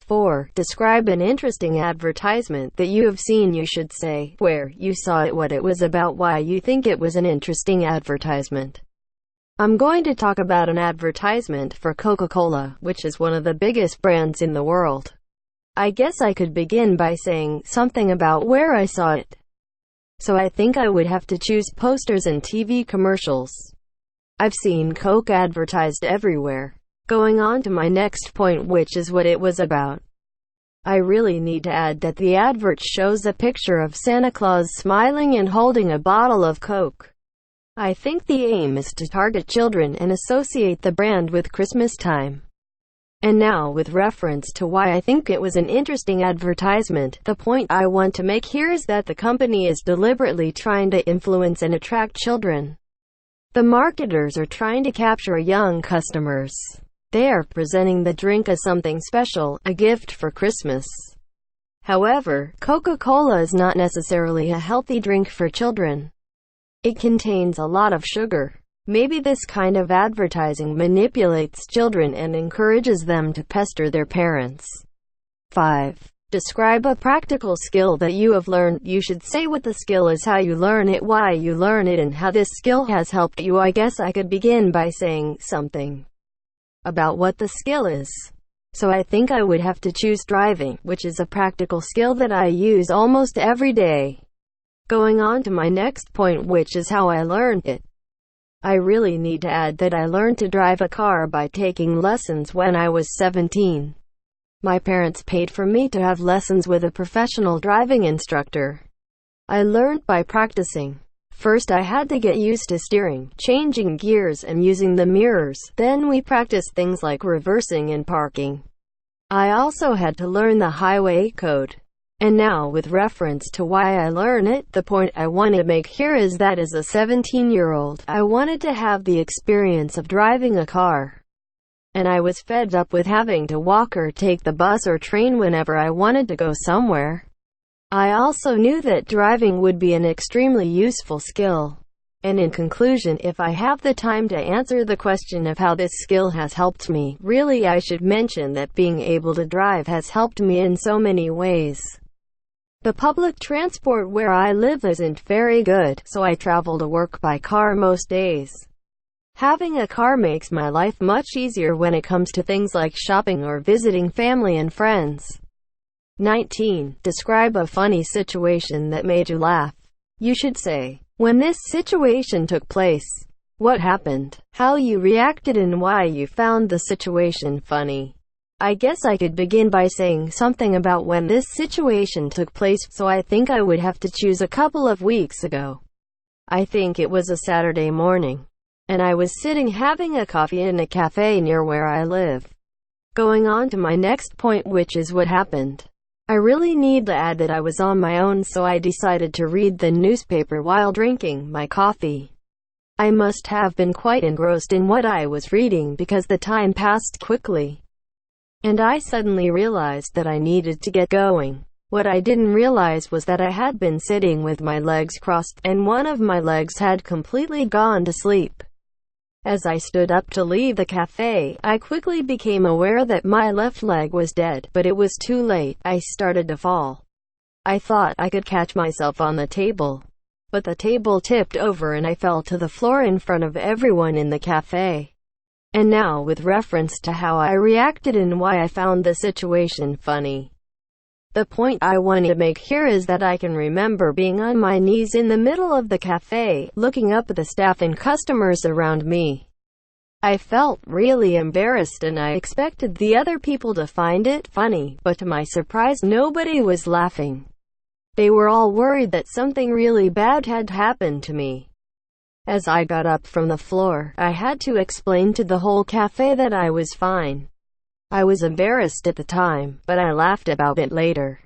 4. Describe an interesting advertisement that you have seen. You should say where you saw it, what it was about, why you think it was an interesting advertisement. I'm going to talk about an advertisement for Coca-Cola, which is one of the biggest brands in the world. I guess I could begin by saying something about where I saw it. So I think I would have to choose posters and TV commercials. I've seen Coke advertised everywhere. Going on to my next point, which is what it was about. I really need to add that the advert shows a picture of Santa Claus smiling and holding a bottle of Coke. I think the aim is to target children and associate the brand with Christmas time. And now, with reference to why I think it was an interesting advertisement, the point I want to make here is that the company is deliberately trying to influence and attract children. The marketers are trying to capture young customers. They are presenting the drink as something special, a gift for Christmas. However, Coca-Cola is not necessarily a healthy drink for children. It contains a lot of sugar. Maybe this kind of advertising manipulates children and encourages them to pester their parents. 5. Describe a practical skill that you have learned. You should say what the skill is, how you learn it, why you learn it, and how this skill has helped you. I guess I could begin by saying something about what the skill is. So I think I would have to choose driving, which is a practical skill that I use almost every day. Going on to my next point, which is how I learned it. I really need to add that I learned to drive a car by taking lessons when I was 17. My parents paid for me to have lessons with a professional driving instructor. I learned by practicing. First I had to get used to steering, changing gears, and using the mirrors. Then we practiced things like reversing and parking. I also had to learn the highway code. And now, with reference to why I learn it, the point I want to make here is that as a 17-year-old, I wanted to have the experience of driving a car. And I was fed up with having to walk or take the bus or train whenever I wanted to go somewhere. I also knew that driving would be an extremely useful skill. And in conclusion, if I have the time to answer the question of how this skill has helped me, really I should mention that being able to drive has helped me in so many ways. The public transport where I live isn't very good, so I travel to work by car most days. Having a car makes my life much easier when it comes to things like shopping or visiting family and friends. 19. Describe a funny situation that made you laugh. You should say when this situation took place, what happened, how you reacted, and why you found the situation funny. I guess I could begin by saying something about when this situation took place, so I think I would have to choose a couple of weeks ago. I think it was a Saturday morning, and I was sitting having a coffee in a cafe near where I live. Going on to my next point, which is what happened. I really need to add that I was on my own, so I decided to read the newspaper while drinking my coffee. I must have been quite engrossed in what I was reading because the time passed quickly. And I suddenly realized that I needed to get going. What I didn't realize was that I had been sitting with my legs crossed, and one of my legs had completely gone to sleep. As I stood up to leave the cafe, I quickly became aware that my left leg was dead, but it was too late. I started to fall. I thought I could catch myself on the table, but the table tipped over and I fell to the floor in front of everyone in the cafe. And now, with reference to how I reacted and why I found the situation funny. The point I want to make here is that I can remember being on my knees in the middle of the cafe, looking up at the staff and customers around me. I felt really embarrassed and I expected the other people to find it funny, but to my surprise nobody was laughing. They were all worried that something really bad had happened to me. As I got up from the floor, I had to explain to the whole cafe that I was fine. I was embarrassed at the time, but I laughed about it later.